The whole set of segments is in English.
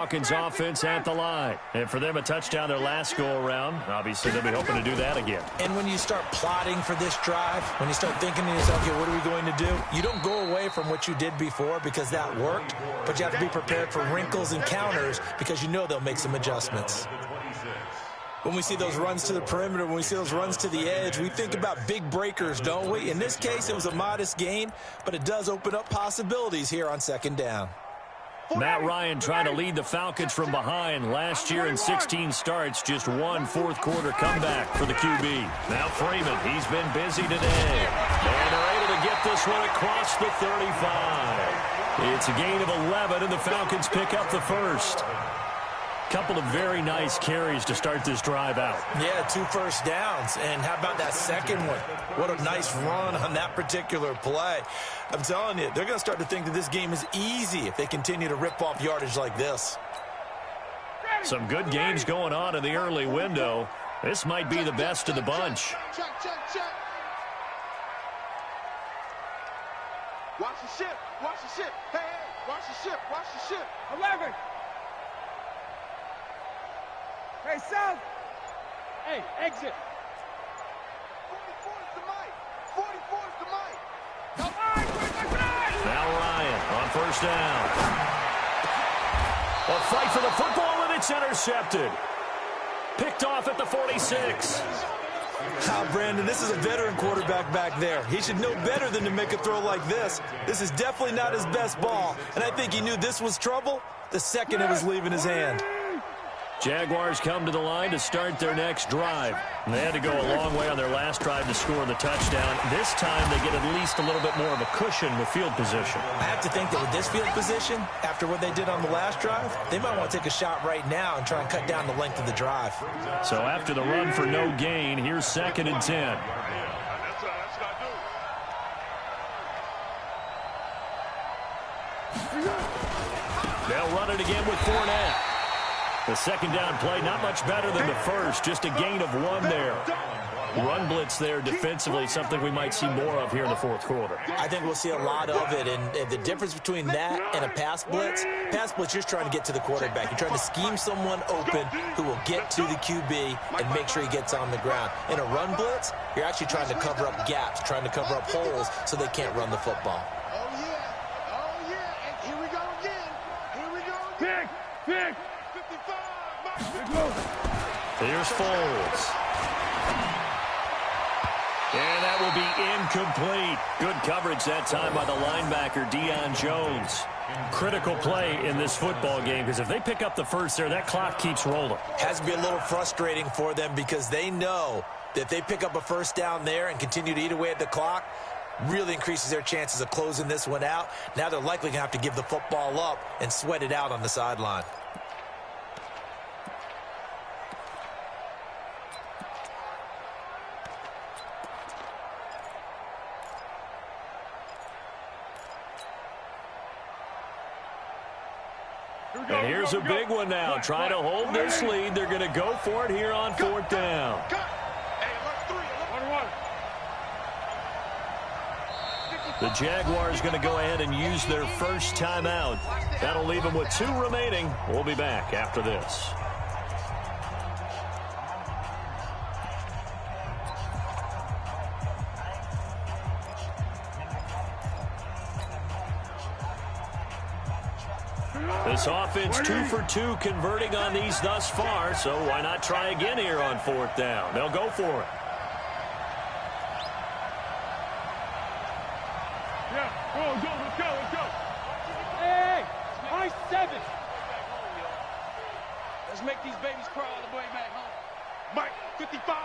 Falcons offense at the line. And for them, a touchdown their last go-around. Obviously, they'll be hoping to do that again. And when you start plotting for this drive, when you start thinking to yourself, okay, what are we going to do? You don't go away from what you did before because that worked, but you have to be prepared for wrinkles and counters because you know they'll make some adjustments. When we see those runs to the perimeter, when we see those runs to the edge, we think about big breakers, don't we? In this case, it was a modest gain, but it does open up possibilities here on second down. Matt Ryan trying to lead the Falcons from behind. Last year in 16 starts, just one fourth-quarter comeback for the QB. Now Freeman, he's been busy today. And they're able to get this one across the 35. It's a gain of 11, and the Falcons pick up the first. Couple of very nice carries to start this drive out. Yeah, 2 first downs. And how about that second one? What a nice run on that particular play. I'm telling you, they're going to start to think that this game is easy if they continue to rip off yardage like this. Some good games going on in the early window. This might be the best of the bunch. Check. Watch the ship. Hey, watch the ship. 11. Hey, South. Hey, exit. 44 is the mic. 44 is the mic. Come on, quick. Now Ryan on first down. A fight for the football, and it's intercepted. Picked off at the 46. Brandon, this is a veteran quarterback back there. He should know better than to make a throw like this. This is definitely not his best ball, and I think he knew this was trouble the second it was leaving his hand. Jaguars come to the line to start their next drive. And they had to go a long way on their last drive to score the touchdown. This time they get at least a little bit more of a cushion with field position. I have to think that with this field position, after what they did on the last drive, they might want to take a shot right now and try and cut down the length of the drive. So after the run for no gain, here's 2nd and 10. They'll run it again with Fournette. The second down play, not much better than the first, just a gain of 1 there. Run blitz there defensively, something we might see more of here in the fourth quarter. I think we'll see a lot of it, and the difference between that and a pass blitz, you're just trying to get to the quarterback. You're trying to scheme someone open who will get to the QB and make sure he gets on the ground. In a run blitz, you're actually trying to cover up gaps, trying to cover up holes so they can't run the football. Oh, yeah, and here we go again. Pick. 55. Here's Foles. And that will be incomplete. Good coverage that time by the linebacker, Deion Jones. Critical play in this football game because if they pick up the first there, that clock keeps rolling. Has to be a little frustrating for them because they know that if they pick up a first down there and continue to eat away at the clock, really increases their chances of closing this one out. Now they're likely going to have to give the football up and sweat it out on the sideline. And here's a big one now. Trying to hold this lead. They're going to go for it here on 4th down. The Jaguars going to go ahead and use their first timeout. That'll leave them with 2 remaining. We'll be back after this. This offense 2 for 2 converting on these thus far, so why not try again here on 4th down? They'll go for it. Yeah, let's go. Hey, nice 7. Let's make these babies cry all the way back home. Mike, 55.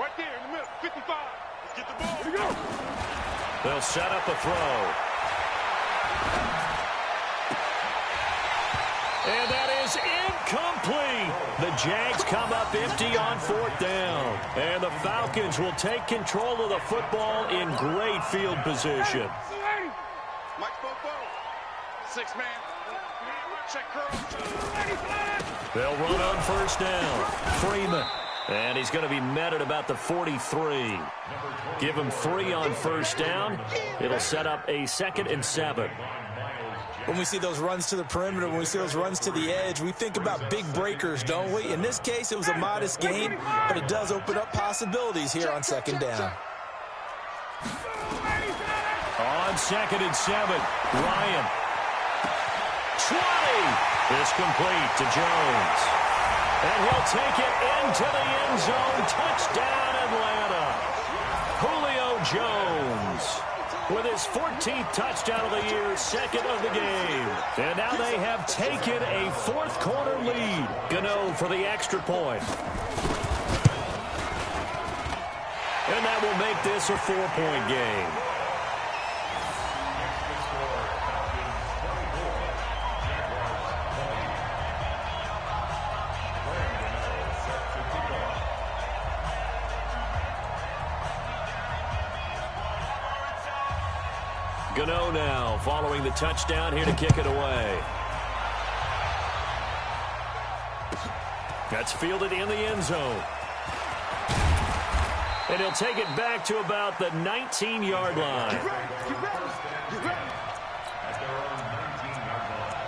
Right there in the middle, 55. Let's get the ball. Here we go. They'll set up a throw. And that is incomplete. The Jags come up empty on 4th down. And the Falcons will take control of the football in great field position. Mike Bobo. 6-man. Check curl. They'll run on first down. Freeman. And he's going to be met at about the 43. Give him 3 on first down. It'll set up a 2nd and 7. When we see those runs to the perimeter, when we see those runs to the edge, we think about big breakers, don't we? In this case, it was a modest gain, but it does open up possibilities here on second down. On 2nd and 7, Ryan. 20. Is complete to Jones. And he'll take it into the end zone. Touchdown, Atlanta. Julio Jones with his 14th touchdown of the year, 2nd of the game. And now they have taken a 4th quarter lead. Gano for the extra point. And that will make this a 4-point game. Gano now following the touchdown here to kick it away. That's fielded in the end zone. And he'll take it back to about the 19-yard line. Get ready, get ready, get ready. At their own 19-yard line.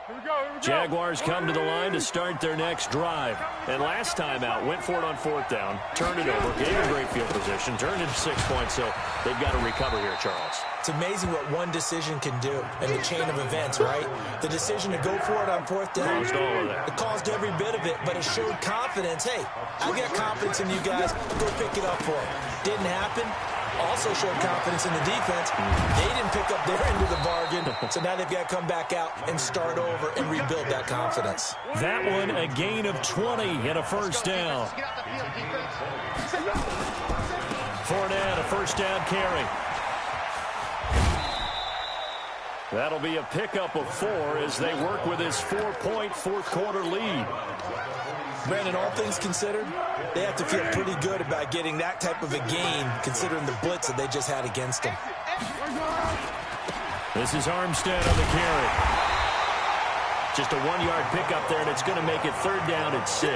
Here we go, here we go. Jaguars come to the line to start their next drive. And last time out, went for it on 4th down, turned it over, gave him great field position, turned into 6 points, so they've got to recover here, Charles. It's amazing what one decision can do in the chain of events, right? The decision to go for it on 4th down. Caused all of that. It caused every bit of it, but it showed confidence. Hey, I've got confidence in you guys. Go pick it up for them. Didn't happen. Also showed confidence in the defense. They didn't pick up their end of the bargain, so now they've got to come back out and start over and rebuild that confidence. That one, a gain of 20 and a first down. Get out the field, defense. Fournette, a first down carry. That'll be a pickup of 4 as they work with his 4-point 4th quarter lead. Brandon, all things considered, they have to feel pretty good about getting that type of a gain considering the blitz that they just had against them. This is Armstead on the carry. Just a 1-yard pickup there, and it's going to make it 3rd down at 6.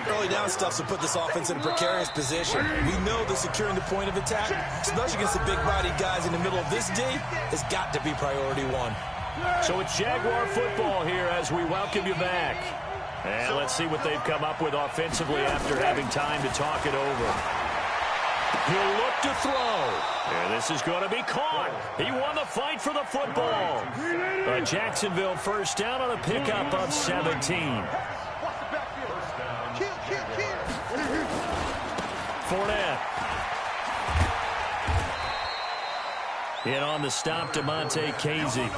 Early down stuff to put this offense in a precarious position. We know that securing the point of attack, especially against the big-bodied guys in the middle of this day, has got to be priority 1. So it's Jaguar football here as we welcome you back. And let's see what they've come up with offensively after having time to talk it over. He'll look to throw. And this is going to be caught. He won the fight for the football. A Jacksonville first down on a pickup of 17. Fournette. In on the stop, Damontae Kazee.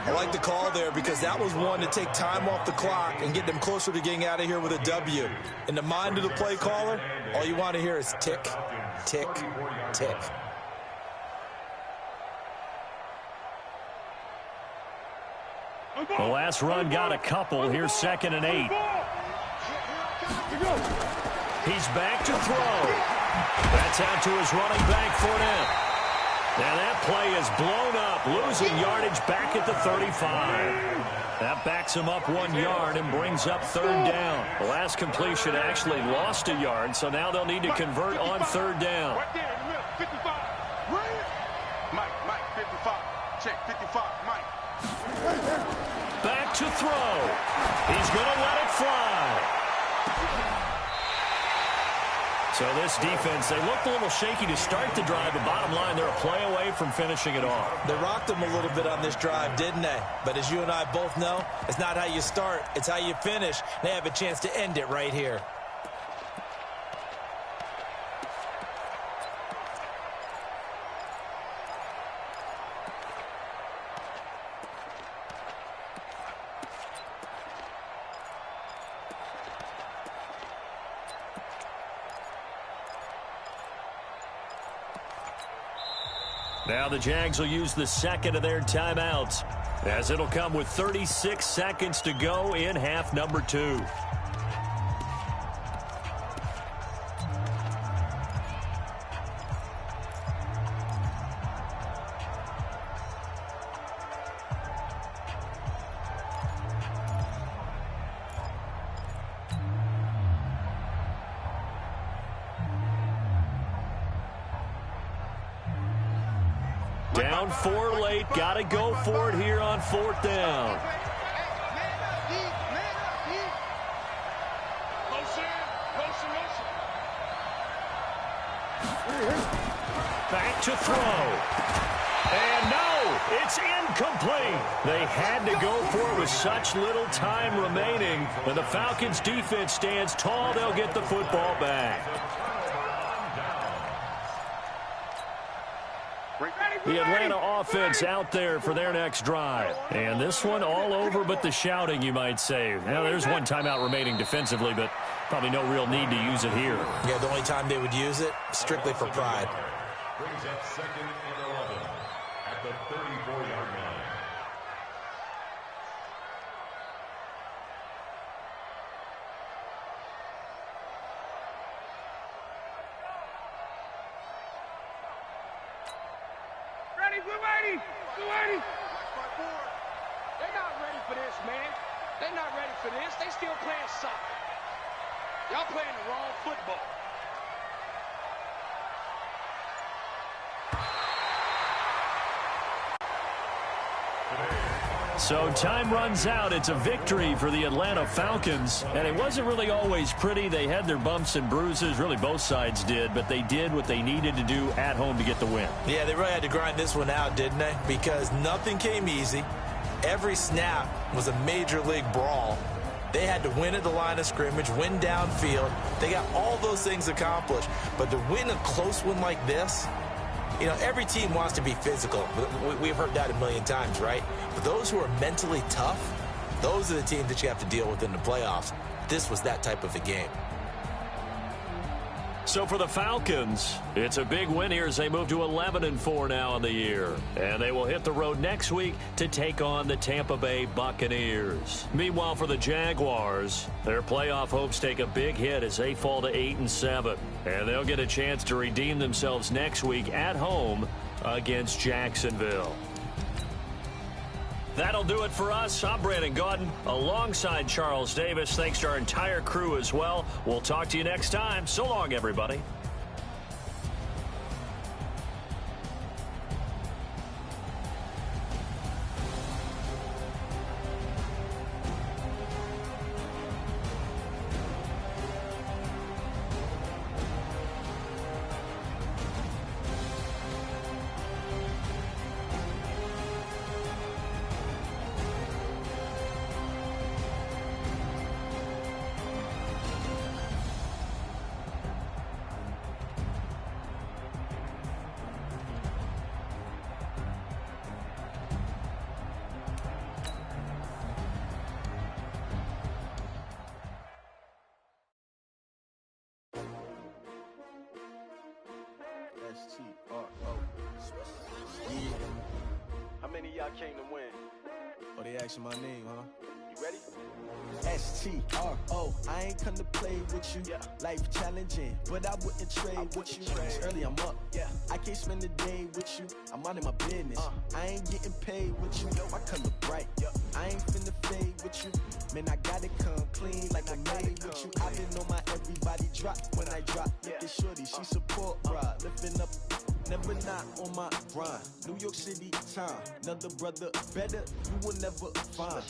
I like the call there because that was one to take time off the clock and get them closer to getting out of here with a W. In the mind of the play caller, all you want to hear is tick, tick, tick. The last run got a couple. Here's 2nd and 8. He's back to throw. That's out to his running back, Fournette. And that play is blown up, losing yardage back at the 35. That backs him up 1 yard and brings up 3rd down. The last completion actually lost a yard, so now they'll need to convert on 3rd down. Right there in the middle, 55. Mike, 55. Check, 55, Mike. Back to throw. He's going to let it fly. So this defense, they looked a little shaky to start the drive, but bottom line, they're a play away from finishing it off. They rocked them a little bit on this drive, didn't they? But as you and I both know, it's not how you start, it's how you finish. They have a chance to end it right here. Now the Jags will use the 2nd of their timeouts, as it'll come with 36 seconds to go in half number 2. Down 4 late. Got to go for it here on 4th down. Back to throw. And no, it's incomplete. They had to go for it with such little time remaining. When the Falcons defense stands tall, they'll get the football back. The Atlanta offense out there for their next drive. And this one all over but the shouting, you might say. Now, there's one timeout remaining defensively, but probably no real need to use it here. Yeah, the only time they would use it, strictly for pride. Brings up 2nd and 11 at the 34-yard line. Ready, we're ready. We're ready. They're not ready for this, man. They're not ready for this. They still playing soccer. Y'all playing the wrong football. So time runs out. It's a victory for the Atlanta Falcons. And it wasn't really always pretty. They had their bumps and bruises. Really, both sides did. But they did what they needed to do at home to get the win. Yeah, they really had to grind this one out, didn't they? Because nothing came easy. Every snap was a major league brawl. They had to win at the line of scrimmage, win downfield. They got all those things accomplished. But to win a close one like this, you know, every team wants to be physical. We've heard that a million times, right? But those who are mentally tough, those are the teams that you have to deal with in the playoffs. This was that type of a game. So for the Falcons, it's a big win here as they move to 11-4 now in the year. And they will hit the road next week to take on the Tampa Bay Buccaneers. Meanwhile, for the Jaguars, their playoff hopes take a big hit as they fall to 8-7. And they'll get a chance to redeem themselves next week at home against Jacksonville. That'll do it for us. I'm Brandon Gaudin alongside Charles Davis. Thanks to our entire crew as well. We'll talk to you next time. So long, everybody. S-T-R-O. Yeah. How many of y'all came to win? Oh, they asking my name, huh? You ready? S-T-R-O. I ain't come to play with you. Yeah. Life challenging, but I wouldn't trade with you. It's early, I'm up. Yeah. I can't spend the day with you. I'm minding my business. I ain't getting paid with you. I come up bright. I ain't finna fade with you. Man, I gotta come clean like I'm made with you. I been on my everybody drop when I drop. Look at shorty, she support ride. Lifting up, never not on my grind. New York City time. Another brother better, you will never find.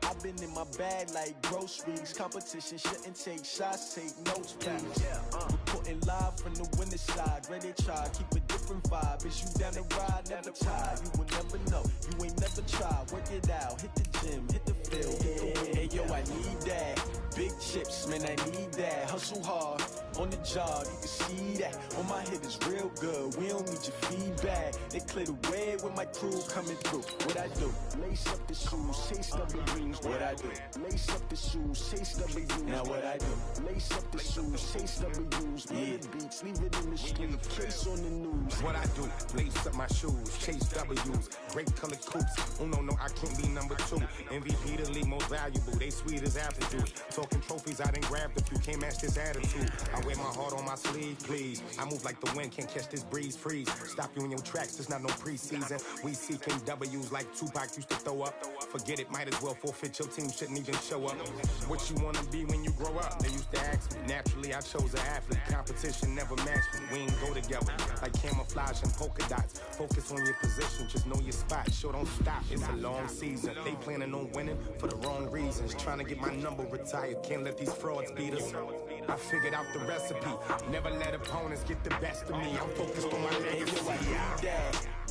I've been in my bag like groceries. Competition shouldn't take shots, take notes, please. Reporting live from the winning side. Ready to try, keep a different vibe. Is you down the ride, never try. You will never know, you ain't never tried. Work it out, hit the gym, hit the field, hit the win. Hey yo, I need that. Big chips, man, I need that. Hustle hard, on the job, you can see that. On my head is real good, we don't need your feedback. They clear the way with my crew coming through. What I do? Lace up the shoes, chase W's. What I do? Lace up the shoes, chase W's. Now what I do? Lace up the shoes, chase W's. Yeah. Beats, leave it in the street, case on the news. What I do? Lace up my shoes, chase W's. Great color coops. Oh no, I can't be number 2. MVP the league most valuable. They sweet as apple juice. Talking trophies, I done grabbed a few. Can't match this attitude. I wear my heart on my sleeve, please. I move like the wind, can't catch this breeze, freeze. Stop you in your tracks, it's not no preseason. We seeking W's like Tupac, you used to throw up. Forget it, might as well forfeit. Your team shouldn't even show up. What you wanna be when you grow up? They used to ask me. Naturally, I chose an athlete. Competition never matched me. We ain't go together like camouflage and polka dots. Focus on your position, just know your spot. Sure, don't stop. It's a long season. They planning on winning for the wrong reasons. Trying to get my number retired. Can't let these frauds beat us. I figured out the recipe. Never let opponents get the best of me. I'm focused on my legacy.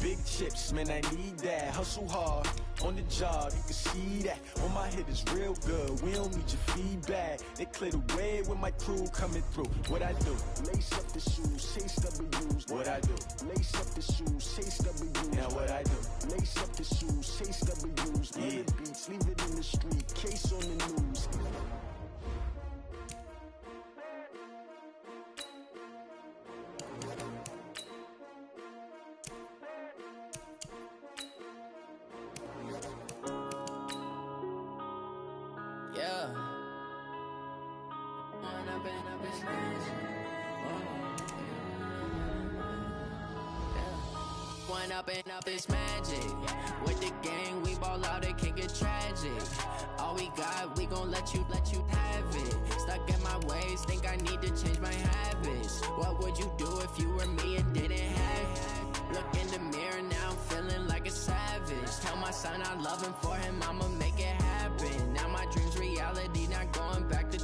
Big chips, man, I need that. Hustle hard on the job, you can see that. On my head is real good, we don't need your feedback. They clear the way with my crew coming through. What I do? Lace up the shoes, chase W's. What I do? Lace up the shoes, chase W's. Now what I do? Lace up the shoes, chase W's. Yeah. The beats, leave it in the street, case on the news. Up this magic. With the gang, we ball out, it can get tragic. All we got, we gon' let you have it. Stuck in my ways, think I need to change my habits. What would you do if you were me and didn't have it? Look in the mirror, now I'm feeling like a savage. Tell my son I love him, for him I'ma make it happen. Now my dream's reality, not going back to.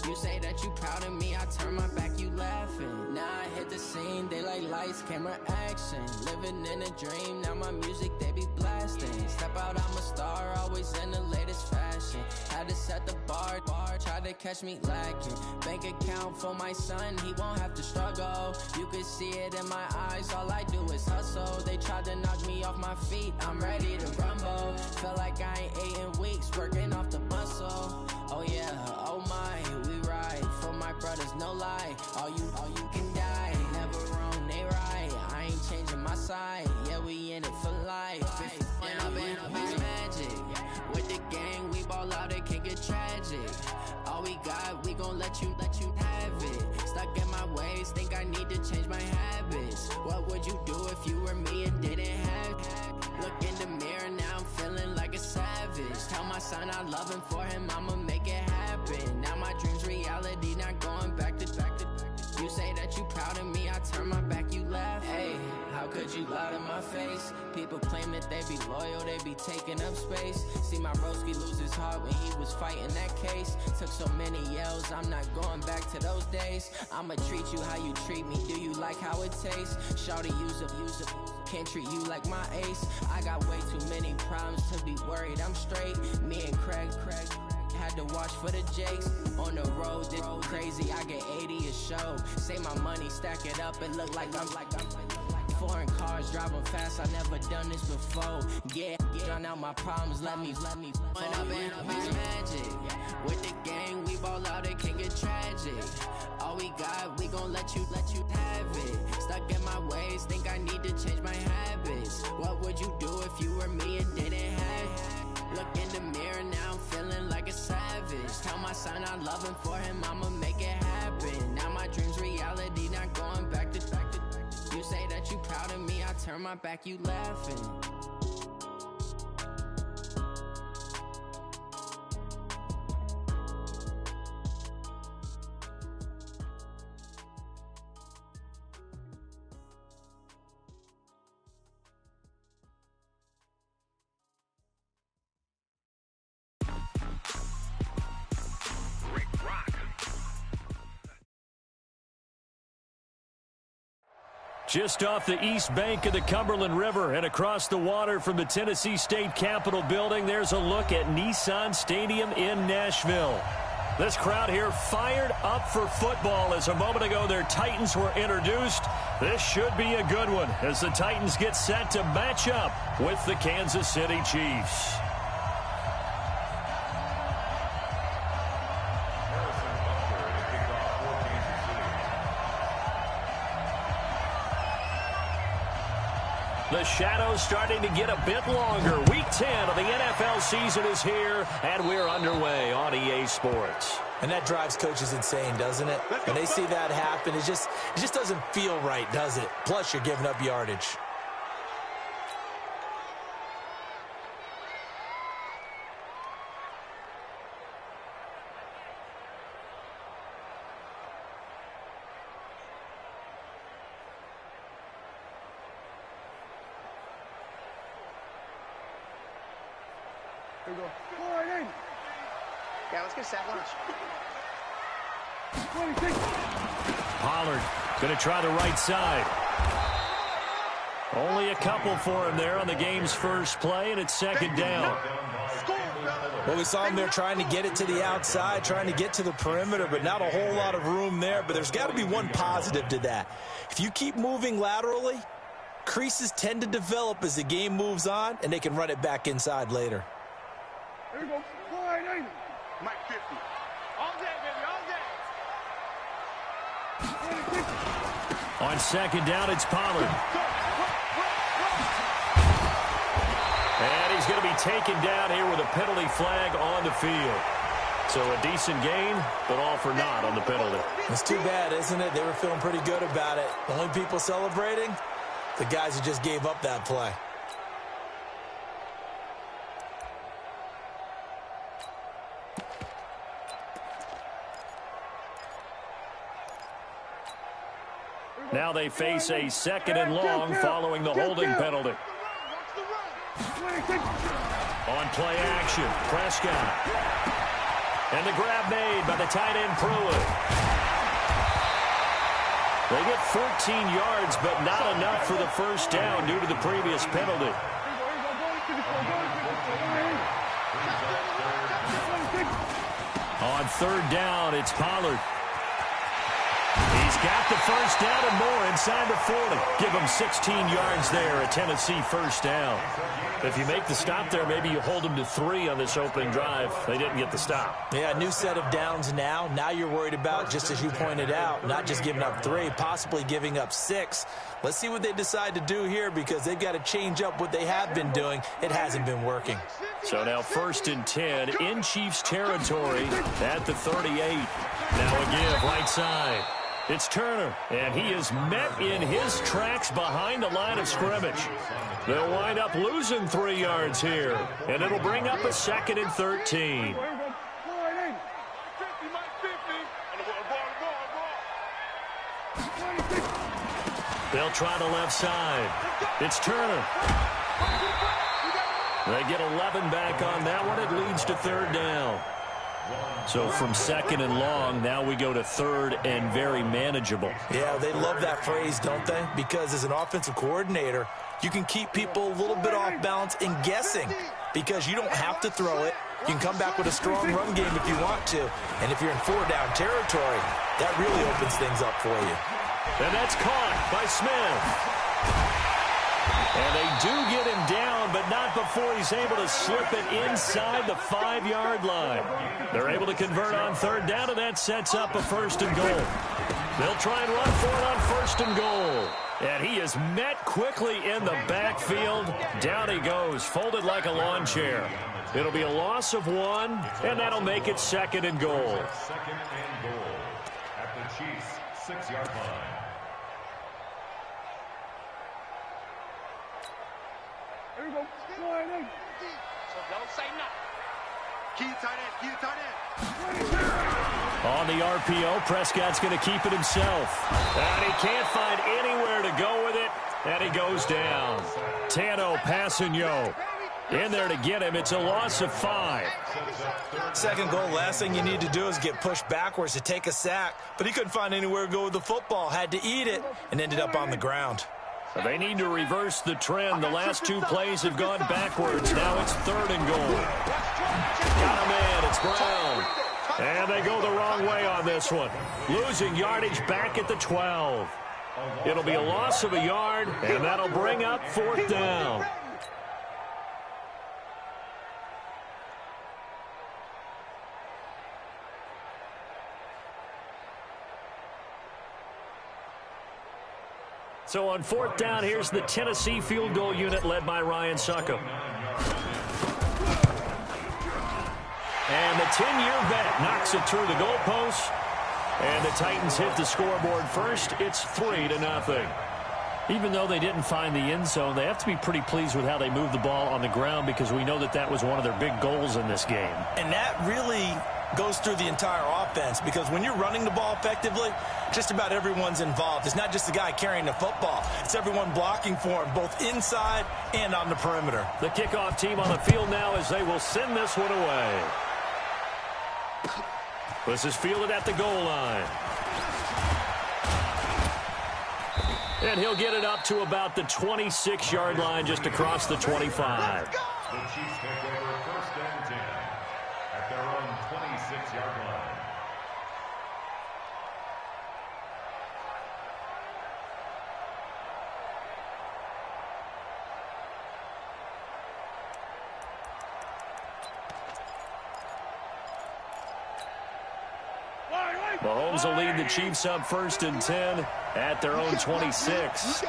You say that you proud of me, I turn my back, you laughing. Now I hit the scene, they like lights, camera, action. Living in a dream, now my music, they be blasting. Step out, I'm a star, always in the latest fashion. Had to set the bar, try to catch me lacking. Bank account for my son, he won't have to struggle. You can see it in my eyes, all I do is hustle. They tried to knock me off my feet, I'm ready to rumble. Feel like I ain't ate in weeks, working off the muscle. Oh yeah, oh my, we ride for my brothers, no lie. All you can die, never wrong, they right. I ain't changing my side, yeah, we in it for life. It's magic. With the gang, we ball out, it can get tragic. All we got, we gon' let you have it. Stuck in my ways, think I need to change my habits. What would you do if you were me and didn't have it? Look in the mirror, now I'm feeling like a savage. Tell my son I love him, for him I'ma make it happen. Now my dream's reality, not going back to. You say that you proud of me, I turn my back, you laugh. Hey, how could you lie to my face? People claim that they be loyal, they be taking up space. See my broski lose his heart when he was fighting that case. Took so many yells, I'm not going back to those days. I'ma treat you how you treat me, do you like how it tastes? Shawty, use up, can't treat you like my ace. I got way too many problems to be worried, I'm straight. Me and Craig had to watch for the Jakes. On the road, this crazy, I get 80 a show. Say my money, stack it up, it look like I'm foreign cars, driving fast, I never done this before. Yeah, drown out my problems, let me When up in it's magic. With the gang, we ball out, it can get tragic. All we got, we gon' let you have it. Stuck in my ways, think I need to change my habits. What would you do if you were me and didn't have it? Look in the mirror, now I'm feeling like a savage. Tell my son I love him, for him I'ma make it happen. Now my dream's reality, not going back to. You say that you proud of me, I turn my back, you laughing. Just off the east bank of the Cumberland River and across the water from the Tennessee State Capitol building, there's a look at Nissan Stadium in Nashville. This crowd here fired up for football as a moment ago their Titans were introduced. This should be a good one as the Titans get set to match up with the Kansas City Chiefs. The shadow's starting to get a bit longer. Week 10 of the NFL season is here, and we're underway on EA Sports. And that drives coaches insane, doesn't it? When they see that happen, it just doesn't feel right, does it? Plus, you're giving up yardage. Here we go. 480. Yeah, let's get sack lunch. 26. Pollard going to try the right side. Only a couple for him there on the game's first play, and it's second down. Well, we saw him there trying to get it to the outside, trying to get to the perimeter, but not a whole lot of room there. But there's got to be one positive to that. If you keep moving laterally, creases tend to develop as the game moves on, and they can run it back inside later. Here we go. 480. Mike 50. All day, baby, all day. 26. On second down, it's Pollard. And he's going to be taken down here with a penalty flag on the field. So a decent gain, but all for naught on the penalty. It's too bad, isn't it? They were feeling pretty good about it. The only people celebrating, the guys who just gave up that play. Now they face a second and long following the holding penalty. On play action, Prescott. And the grab made by the tight end Pruitt. They get 14 yards, but not enough for the first down due to the previous penalty. On third down, it's Pollard. He's got the first down and more inside the 40. Give him 16 yards there, a Tennessee first down. If you make the stop there, maybe you hold them to 3 on this opening drive. They didn't get the stop. Yeah, new set of downs now. Now you're worried about, just as you pointed out, not just giving up 3, possibly giving up 6. Let's see what they decide to do here, because they've got to change up what they have been doing. It hasn't been working. So now 1st and 10 in Chiefs territory at the 38. Now again, right side. It's Turner, and he is met in his tracks behind the line of scrimmage. They'll wind up losing 3 yards here, and it'll bring up a 2nd and 13. They'll try the left side. It's Turner. They get 11 back on that one. It leads to 3rd down. So from 2nd and long, now we go to 3rd and very manageable. Yeah, they love that phrase, don't they? Because as an offensive coordinator, you can keep people a little bit off balance and guessing, because you don't have to throw it. You can come back with a strong run game if you want to. And if you're in 4-down territory, that really opens things up for you. And that's caught by Smith. And they do get him down, but not before he's able to slip it inside the 5-yard line. They're able to convert on 3rd down, and that sets up a 1st and goal. They'll try and run for it on 1st and goal. And he is met quickly in the backfield. Down he goes, folded like a lawn chair. It'll be a loss of 1, and that'll make it 2nd and goal. 2nd and goal at the Chiefs' 6-yard line. Here we go. 480. So don't say nothing. Key tight end, key tight end. On the RPO, Prescott's going to keep it himself. And he can't find anywhere to go with it, and he goes down. Tano Passanio in there to get him. It's a loss of 5. 2nd goal, last thing you need to do is get pushed backwards to take a sack. But he couldn't find anywhere to go with the football. Had to eat it and ended up on the ground. They need to reverse the trend. The last 2 plays have gone backwards. Now it's 3rd and goal. Got a man. It's Brown. And they go the wrong way on this one. Losing yardage back at the 12. It'll be a loss of a yard, and that'll bring up 4th down. So on 4th down, here's the Tennessee field goal unit led by Ryan Succop. And the 10-year vet knocks it through the goalpost. And the Titans hit the scoreboard first. It's 3-0. Even though they didn't find the end zone, they have to be pretty pleased with how they moved the ball on the ground, because we know that that was one of their big goals in this game. And that really goes through the entire offense, because when you're running the ball effectively, just about everyone's involved. It's not just the guy carrying the football. It's everyone blocking for him, both inside and on the perimeter. The kickoff team on the field now as they will send this one away. This is fielded at the goal line. And he'll get it up to about the 26-yard line, just across the 25. The Chiefs take over 1st and 10 at their own 26-yard line. Mahomes will lead the Chiefs up 1st and 10 at their own 26.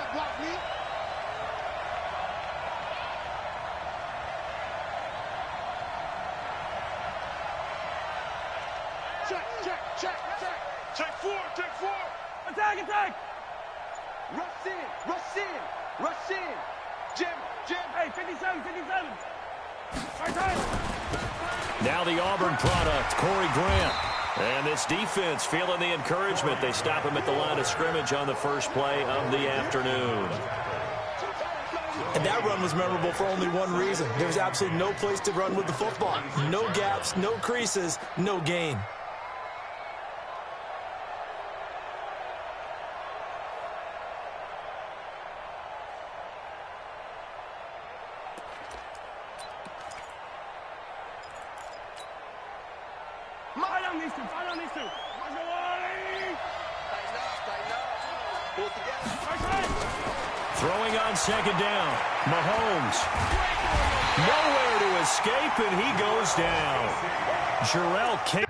Check four. Attack. Rush in. Jim. Hey, 57. Now the Auburn product, Corey Grant. And this defense feeling the encouragement. They stop him at the line of scrimmage on the first play of the afternoon. And that run was memorable for only one reason. There was absolutely no place to run with the football. No gaps, no creases, no gain. Tighten up. Throwing on 2nd down. Mahomes. Nowhere to escape, and he goes down. Jarrell King.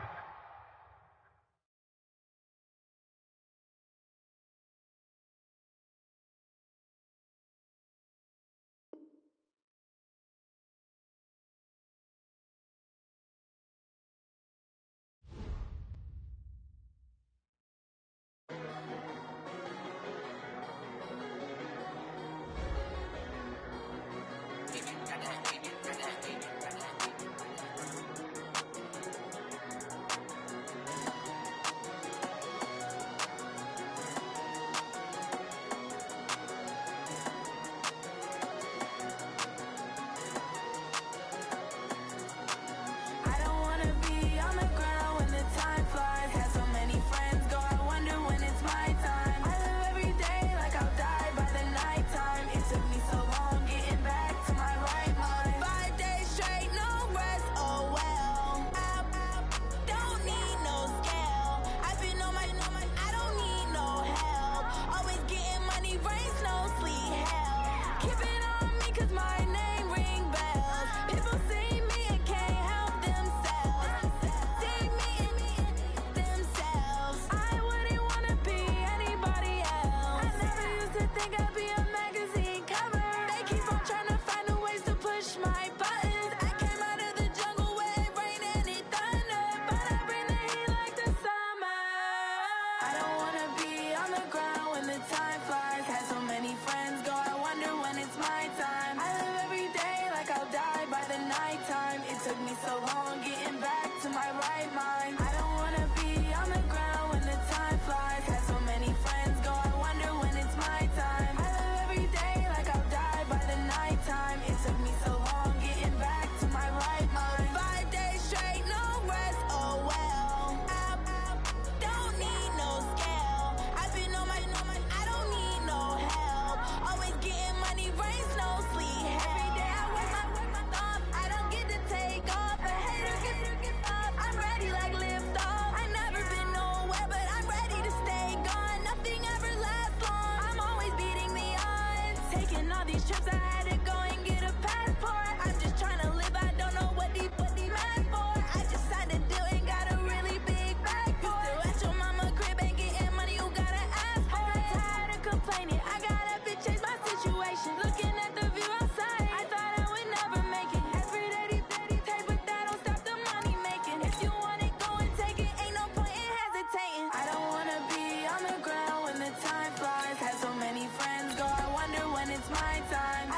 It's my time.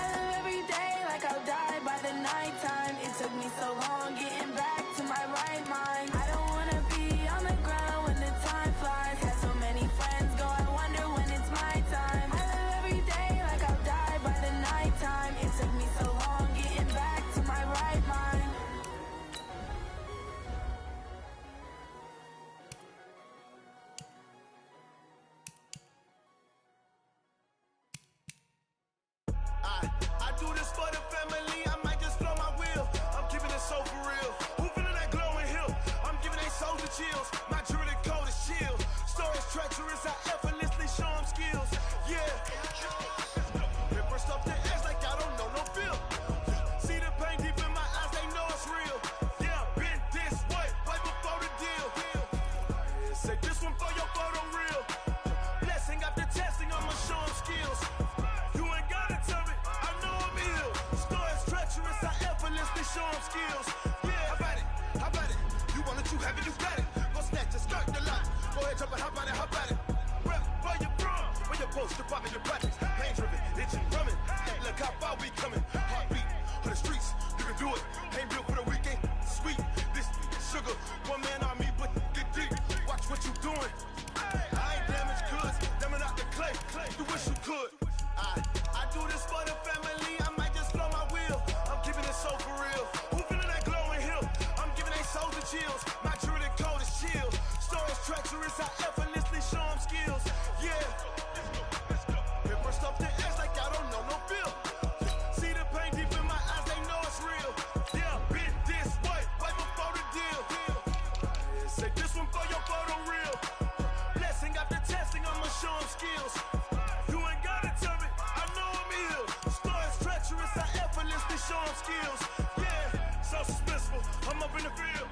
skills. Yeah, how about it? You want it, you have it, you got it. Go snatch a skirt the lot. Go ahead, jump it, how about it? Rep where you from? Where you post, department, your practice. Pain driven, itching, drumming. Look how far we coming. Heartbeat on the streets, you can do it. Ain't built for the weekend, sweet. This sugar, one man army, but get deep. Watch what you doing. I ain't damaged goods, damn out the clay. You wish you could. I do this for the family. I might just blow my wheel. I'm keeping it so for real. Who feeling that glowing hill? I'm giving they souls the chills. My true the cold is chill. Stories treacherous, I effortlessly show them skills. Yeah. Let's go. Paper stuff the edge like I don't know no feel. See the pain deep in my eyes, they know it's real. Yeah, bit this way, right before the deal. Say this one for your photo real. Blessing after testing, I'ma show them skills. You ain't gotta tell me, I know I'm ill. Stories treacherous, I effortlessly show them skills. Yeah, so suspenseful, I'm up in the field.